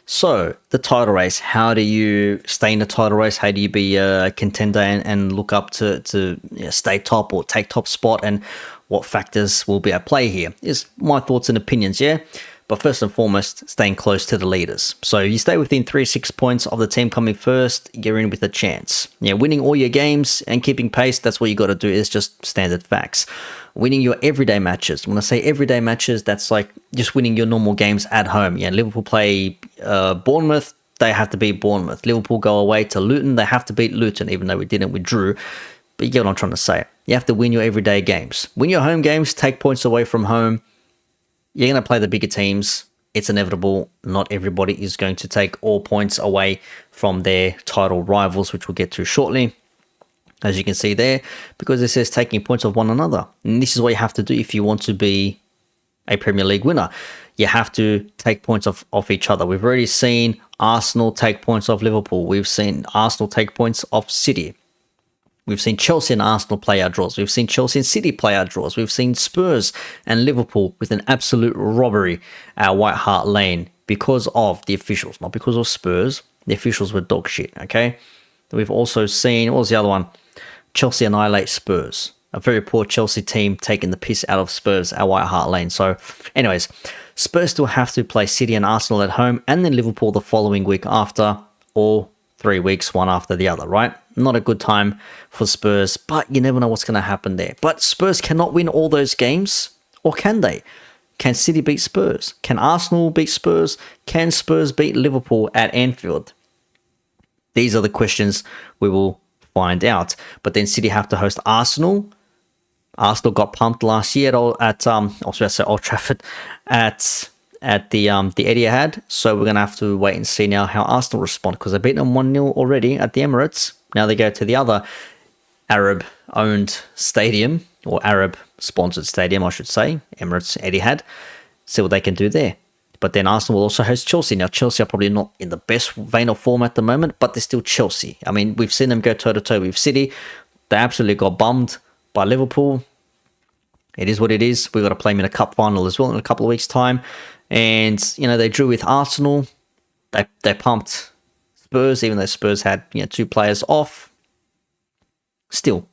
So, the title race, how do you stay in the title race? How do you be a contender and look up to stay top or take top spot? And what factors will be at play here? Is my thoughts and opinions, yeah? But first and foremost, staying close to the leaders. So you stay within 3-6 points of the team coming first, you're in with a chance. Yeah, winning all your games and keeping pace, that's what you got to do. Is just standard facts. Winning your everyday matches. When I say everyday matches, that's like just winning your normal games at home. Yeah, Liverpool play Bournemouth, they have to beat Bournemouth. Liverpool go away to Luton, they have to beat Luton, even though we didn't, we drew. But you get what I'm trying to say. You have to win your everyday games. Win your home games, take points away from home. You're going to play the bigger teams. It's inevitable. Not everybody is going to take all points away from their title rivals, which we'll get to shortly, as you can see there, because it says taking points of one another. And this is what you have to do if you want to be a Premier League winner. You have to take points off each other. We've already seen Arsenal take points off Liverpool. We've seen Arsenal take points off City. We've seen Chelsea and Arsenal play our draws. We've seen Chelsea and City play our draws. We've seen Spurs and Liverpool with an absolute robbery at White Hart Lane because of the officials, not because of Spurs. The officials were dog shit, okay? We've also seen, what was the other one? Chelsea annihilate Spurs. A very poor Chelsea team taking the piss out of Spurs at White Hart Lane. So, anyways, Spurs still have to play City and Arsenal at home and then Liverpool the following week after, or 3 weeks, one after the other, right? Not a good time for Spurs, but you never know what's going to happen there. But Spurs cannot win all those games, or can they? Can City beat Spurs? Can Arsenal beat Spurs? Can Spurs beat Liverpool at Anfield? These are the questions we will find out. But then City have to host Arsenal. Arsenal got pumped last year at Old Trafford at the Etihad. So we're going to have to wait and see now how Arsenal respond, because they beat them 1-0 already at the Emirates. Now they go to the other Arab-owned stadium, or Arab-sponsored stadium, I should say, Emirates Etihad. See what they can do there. But then Arsenal will also host Chelsea. Now, Chelsea are probably not in the best vein of form at the moment, but they're still Chelsea. I mean, we've seen them go toe-to-toe with City. They absolutely got bummed by Liverpool. It is what it is. We've got to play them in a cup final as well in a couple of weeks' time. And, they drew with Arsenal. They pumped Spurs, even though Spurs had, 2 players off. Still,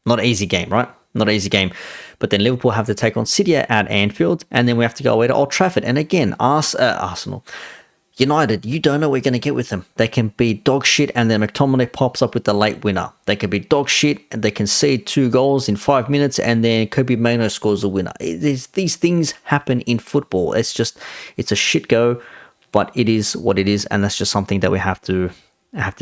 not an easy game, right? Not an easy game. But then Liverpool have to take on City at Anfield, and then we have to go away to Old Trafford. And again, Arsenal. United, you don't know what you're going to get with them. They can be dog shit, and then McTominay pops up with the late winner. They can be dog shit, and they can concede 2 goals in 5 minutes, and then Kobe Mainoo scores a winner. These things happen in football. It's a shit go, but it is what it is, and that's just something that we have to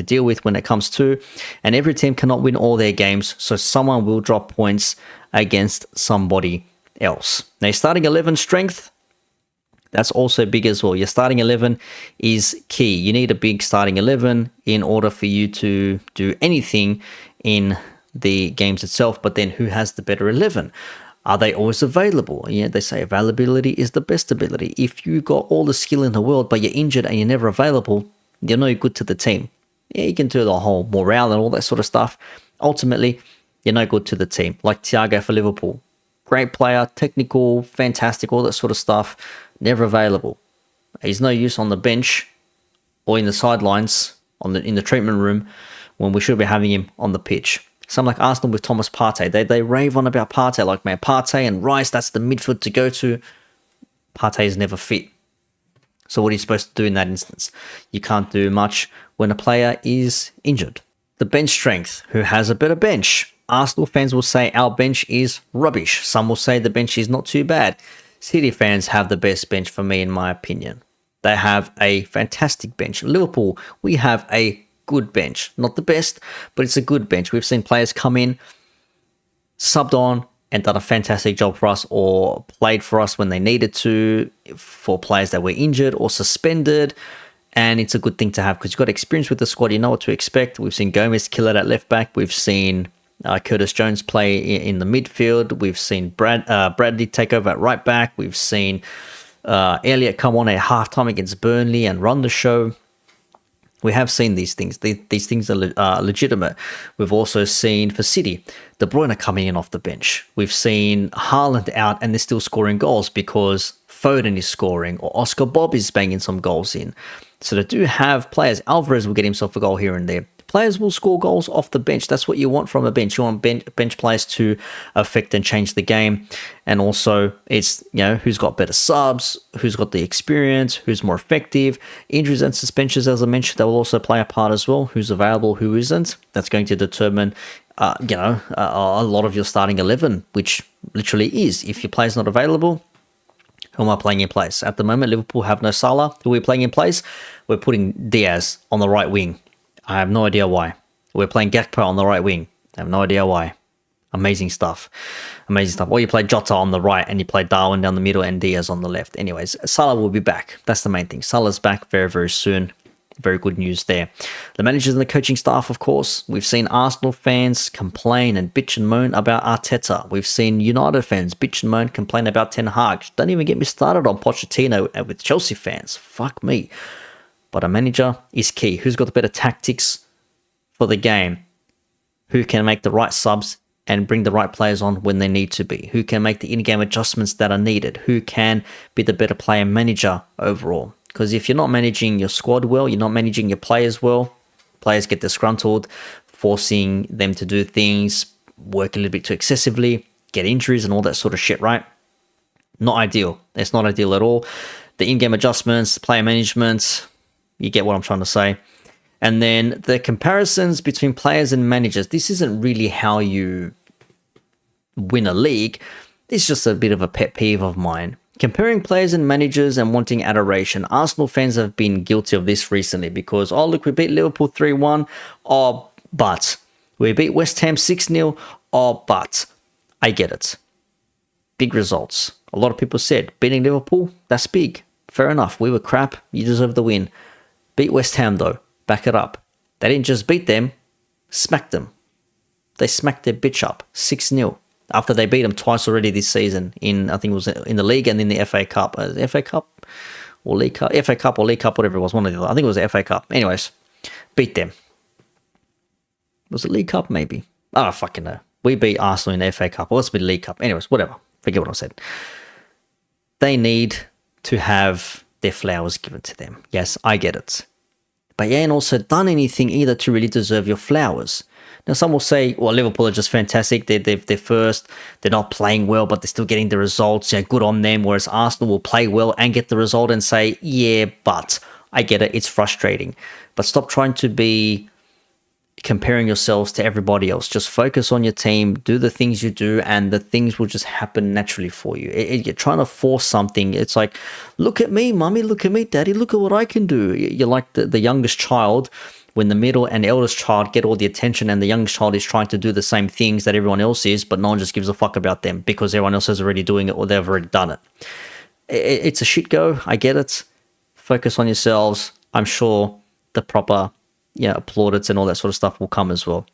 deal with when it comes to. And every team cannot win all their games, so someone will drop points against somebody else. Now, starting 11 strength, that's also big as well. Your starting 11 is key. You need a big starting 11 in order for you to do anything in the games itself. But then who has the better 11? Are they always available? Yeah, they say availability is the best ability. If you got all the skill in the world, but you're injured and you're never available, you're no good to the team. Yeah, you can do the whole morale and all that sort of stuff. Ultimately, you're no good to the team. Like Thiago for Liverpool. Great player, technical, fantastic, all that sort of stuff. Never available. He's no use on the bench or in the sidelines in the treatment room when we should be having him on the pitch. Some like Arsenal with Thomas Partey. They rave on about Partey, like, man, Partey and Rice, that's the midfield to go to. Partey is never fit. So what are you supposed to do in that instance? You can't do much when a player is injured. The bench strength. Who has a better bench? Arsenal fans will say our bench is rubbish. Some will say the bench is not too bad. City fans have the best bench for me, in my opinion. They have a fantastic bench. Liverpool, we have a good bench. Not the best, but it's a good bench. We've seen players come in, subbed on, and done a fantastic job for us, or played for us when they needed to, for players that were injured or suspended. And it's a good thing to have because you've got experience with the squad. You know what to expect. We've seen Gomez kill it at left back. We've seen Curtis Jones play in the midfield. We've seen Bradley take over at right back. We've seen Elliott come on at halftime against Burnley and run the show. We have seen these things. These things are legitimate. We've also seen for City, De Bruyne coming in off the bench. We've seen Haaland out and they're still scoring goals because Foden is scoring or Oscar Bob is banging some goals in. So they do have players. Alvarez will get himself a goal here and there. Players will score goals off the bench. That's what you want from a bench. You want bench players to affect and change the game. And also, it's, who's got better subs, who's got the experience, who's more effective. Injuries and suspensions, as I mentioned, they will also play a part as well. Who's available, who isn't. That's going to determine, a lot of your starting 11, which literally is. If your player's not available, who am I playing in place? At the moment, Liverpool have no Salah. Who are we playing in place? We're putting Diaz on the right wing. I have no idea why. We're playing Gakpo on the right wing. I have no idea why. Amazing stuff. Amazing stuff. Or you play Jota on the right and you play Darwin down the middle and Diaz on the left. Anyways, Salah will be back. That's the main thing. Salah's back very, very soon. Very good news there. The managers and the coaching staff, of course. We've seen Arsenal fans complain and bitch and moan about Arteta. We've seen United fans bitch and moan, complain about Ten Hag. Don't even get me started on Pochettino and with Chelsea fans. Fuck me. But a manager is key. Who's got the better tactics for the game? Who can make the right subs and bring the right players on when they need to be? Who can make the in-game adjustments that are needed? Who can be the better player manager overall? Because if you're not managing your squad well, you're not managing your players well, players get disgruntled, forcing them to do things, work a little bit too excessively, get injuries and all that sort of shit, right? Not ideal. It's not ideal at all. The in-game adjustments, player management, you get what I'm trying to say. And then the comparisons between players and managers. This isn't really how you win a league. It's just a bit of a pet peeve of mine. Comparing players and managers and wanting adoration. Arsenal fans have been guilty of this recently because, oh, look, we beat Liverpool 3-1. Oh, but we beat West Ham 6-0. Oh, but I get it. Big results. A lot of people said, beating Liverpool, that's big. Fair enough. We were crap. You deserve the win. Beat West Ham, though. Back it up. They didn't just beat them, smacked them. They smacked their bitch up, 6-0. After they beat them twice already this season, I think it was in the league and in the FA Cup. FA Cup or League Cup? FA Cup or League Cup, whatever it was, one of the other. I think it was the FA Cup. Anyways, beat them. Was it League Cup? Maybe. I don't fucking know. We beat Arsenal in the FA Cup. Or let's be League Cup. Anyways, whatever. Forget what I said. They need to have their flowers given to them. Yes, I get it. But you ain't also done anything either to really deserve your flowers. Now, some will say, well, Liverpool are just fantastic. They're first. They're not playing well, but they're still getting the results. Yeah, good on them. Whereas Arsenal will play well and get the result and say, yeah, but I get it. It's frustrating. But stop trying to be comparing yourselves to everybody else. Just focus on your team. Do the things you do, and the things will just happen naturally for you. You're trying to force something. It's like, look at me, mummy. Look at me, daddy. Look at what I can do. You're like the youngest child when the middle and eldest child get all the attention, and the youngest child is trying to do the same things that everyone else is, but no one just gives a fuck about them because everyone else is already doing it or they've already done it. It's a shit go. I get it. Focus on yourselves. I'm sure the proper plaudits and all that sort of stuff will come as well.